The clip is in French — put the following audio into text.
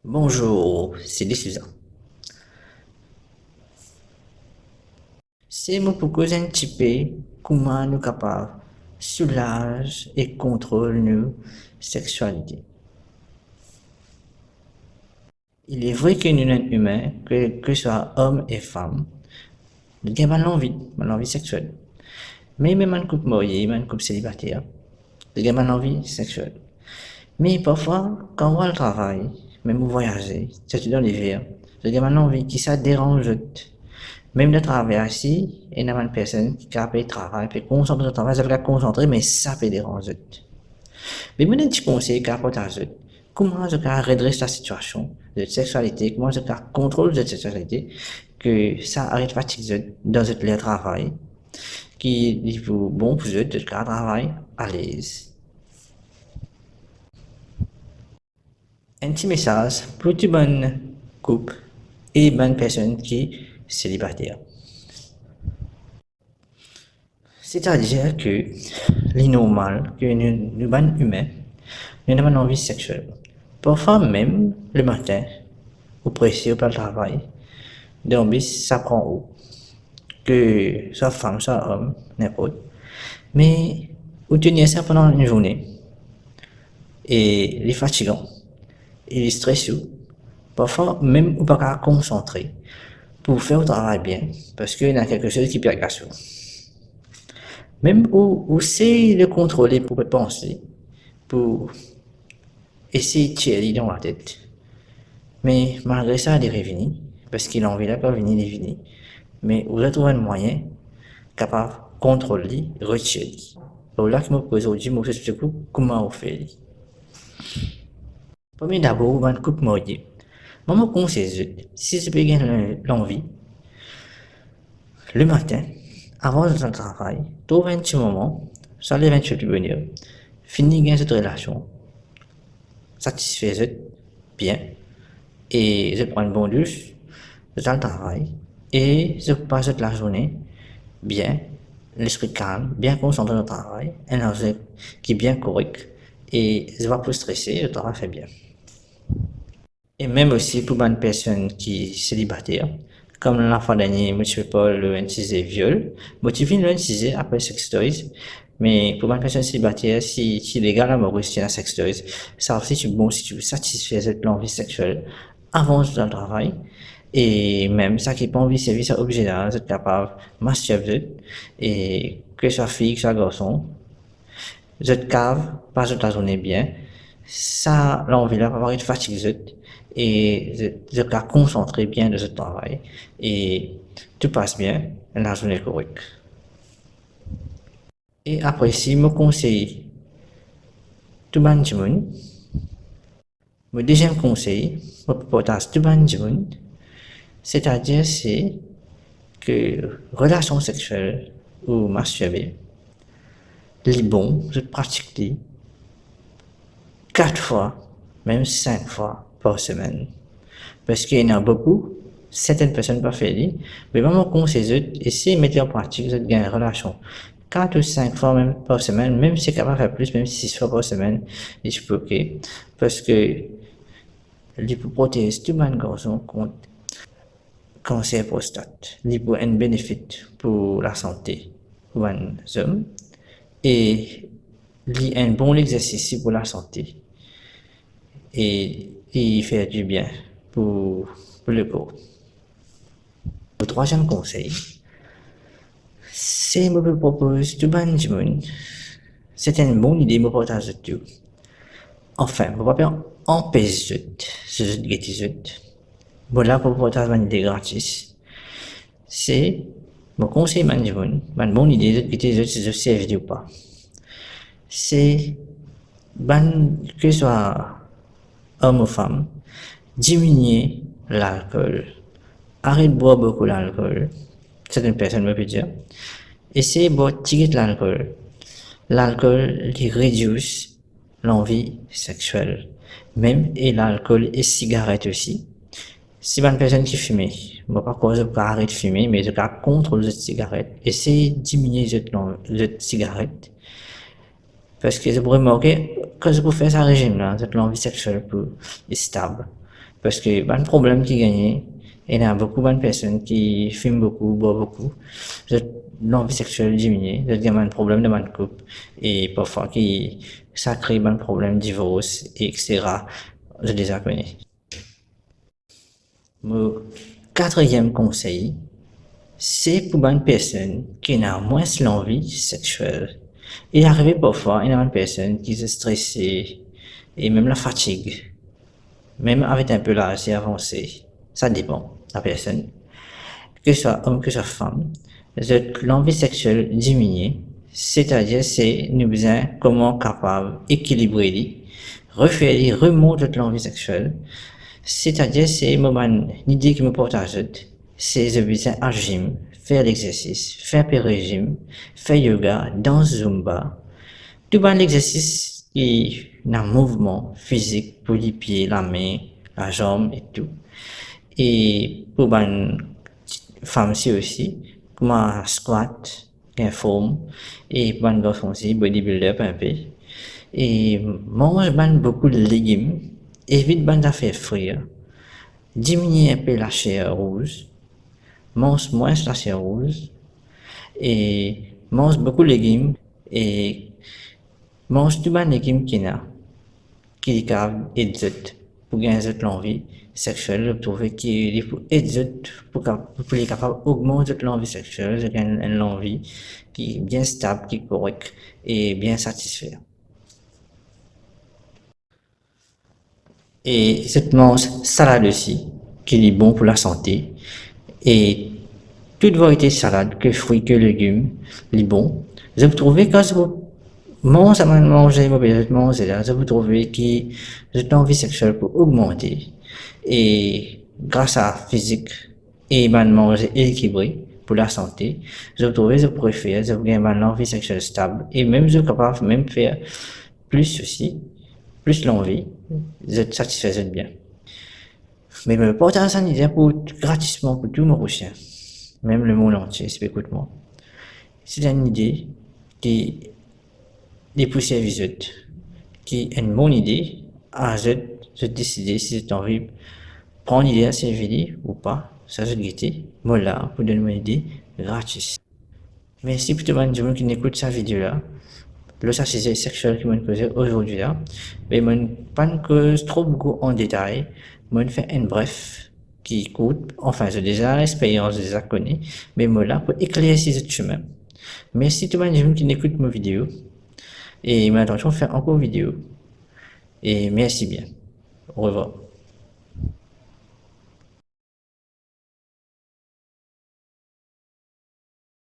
Bonjour, c'est D'Souza. C'est mon propose un petit peu comment nous capables soulage et contrôle nos sexualités. Il est vrai que nous sommes humains, que ce soit hommes et femmes, nous avons l'envie sexuelle. Mais même en couple marié, même en couple célibataire, nous avons l'envie sexuelle. Mais parfois, quand on va au travail, même au voyager, c'est dans l'hiver, nous avons l'envie qui ça dérange. Même de travailler assis, il y a une personne qui a fait travail, puis concentrer sur le travail, ça veut concentrer, mais ça peut déranger. Mais moi, un petit conseil qu'à partager, comment je peux redresser la situation de sexualité, comment je peux contrôler cette sexualité, que ça arrête fatigue dans le travail, qui est bon pour eux de travail à l'aise. Un petit message pour toute bonne couple et bonne personne qui est célibataire. C'est-à-dire que l'innormal, que nous sommes humains, nous avons une envie sexuelle. Parfois même, le matin, au pressé, au pas le travail, d'envie, ça prend haut. Que soit femme, soit homme, n'importe. Mais, vous tenir ça pendant une journée, et il est fatigant, il est stressant. Parfois, même, vous ne pouvez pas concentrer pour faire le travail bien, parce qu'il y a quelque chose qui peut agresser. Même où c'est de contrôler pour penser, pour essayer de tirer dans la tête. Mais malgré ça, il est revenu, parce qu'il a envie de pas venir, il est venu. Mais vous avez trouvé un moyen capable de contrôler, retirer. Donc là, je me pose aujourd'hui, je me explique comment on fait. Premier d'abord, vous avez coupe mariée. Moi, je conseille, si je peux gagner l'envie, le matin, avant de travail, trouver un petit moment, ça les 28 du bonheur, finir cette relation, satisfaisait bien, et je prends une bonne douche, je dans le travail, et je passe toute la journée bien, l'esprit calme, bien concentré dans le travail, un énergie qui est bien correct, et je ne vais pas plus stressé, le travail fait bien. Et même aussi pour une personne qui est célibataire, comme la fois dernière, moi, je ne fais pas le utiliser viol, moi, tu viens le utiliser après sex toys, mais pour une personne célibataire, si les gars là, moi, c'est un sex toys, ça aussi, c'est bon si tu veux satisfaire cette envie sexuelle avant dans le travail, et même ça qui n'est pas envie de service objet là, c'est capable de masturber, et que soit fille, que soit garçon, je cave, pas toute la journée bien. Ça, l'envie là, va avoir une fatigue, et je peux concentrer bien de ce travail. Et tout passe bien, la journée est correcte. Et après, si me conseille tout le monde, mon deuxième conseil, mon partage tout le monde, c'est-à-dire c'est que relation sexuelle ou masturber, les bons, je pratique 4 fois, même 5 fois par semaine. Parce qu'il y en a beaucoup, certaines personnes peuvent faire, mais vraiment conseiller essayer de mettre en pratique, de gagner une relation. 4 ou 5 fois même par semaine, même si c'est capable de faire plus, même 6 fois par semaine, je peux ok. Parce que l'hypoprothèse, tout le monde garçon contre cancer prostate. L'hypo un bénéfice pour la santé pour les hommes et un bon exercice pour la santé. Et il fait du bien pour le corps. Le troisième conseil, c'est me propose tout le monde. C'est une bonne idée, me partage tout. Enfin, je vais pas empêcher ce jeu. Voilà pour partager une idée gratis. C'est mon conseil management, une bonne idée de quitter si je sais ou pas. C'est que ce soit homme ou femme, diminuer l'alcool. Arrête de boire beaucoup l'alcool. Certaines personnes me peuvent dire. Essayez de boire tirer de l'alcool. L'alcool il réduit l'envie sexuelle. Même et l'alcool et cigarette aussi. Si une personne qui fume, bon, pas cause de arrêter de fumer, mais de contrôle de cigarette. Essayez de diminuer le cigarette. Parce que je pourrais remarquer que je peux faire ce régime là, cette l'envie sexuelle plus stable. Parce que ben, le problème qui gagne, il y a beaucoup de personnes qui fument beaucoup, boivent beaucoup. L'envie sexuelle diminue, il y a un problème de mon couple et parfois qui ça crée un problème de divorce, etc. Je déjà connais. Mon quatrième conseil, c'est pour une personne qui n'a moins l'envie sexuelle. Il arrive parfois, il y a une personne qui est stressée et même la fatigue, même avec un peu l'âge avancé. Ça dépend de la personne. Que ce soit homme, que ce soit femme, l'envie sexuelle diminue, c'est-à-dire c'est nous besoin comment capable équilibrer, refaire, remonter l'envie sexuelle, c'est-à-dire c'est une idée qui me partage, c'est de besoin à gym, faire l'exercice, faire régime, faire yoga, danse zumba, tout bon l'exercice qui un mouvement physique pour les pieds, la main, la jambe et tout. Et pour une femme aussi, comme un squat, un forme, et pour un garçon aussi, bodybuilder un peu. Et mange beaucoup de légumes, évite ben d'affaires frire, diminue un peu la chair rouge, mange moins la chair rouge, et mange beaucoup de légumes, et mange tout ben légumes qu'il y a, qui est capable et pour gagner l'envie sexuelle, je trouve qu'il est pour aider pour les capables d'augmenter l'envie sexuelle, je gagne l'envie qui est bien stable, qui est correct et bien satisfait. Et cette mange salade aussi, qui est bon pour la santé. Et toute variété de salade, que fruits, que légumes, est bon. Je vous trouvais quand je mange à manger, je mange là, je vous trouvez que j'ai envie sexuelle pour augmenter. Et grâce à physique et manger équilibré pour la santé, je trouve je préfère, je gagne l'envie sexuelle stable et même je suis capable même faire plus aussi, plus l'envie, je satisfais bien. Mais me partage une idée pour gratuitement pour tout mon prochain, même le monde entier, si écoute-moi. C'est une idée qui est poussée visuelle, qui est une bonne idée, à je décider si j'ai envie de prendre l'idée à servir ou pas, ça je guetter, moi là, pour donner une idée gratis. Merci pour tout le monde qui écoute cette vidéo-là. Le sujet sexuel qui m'a causé aujourd'hui là, mais je pas cause trop beaucoup en détail, je fais un bref qui coûte, enfin j'ai déjà l'expérience, j'ai déjà connu, mais moi là pour éclaircir ce chemin. Merci tout le monde qui écoute mes vidéos et maintenant on fait encore une vidéo et merci bien. Au revoir.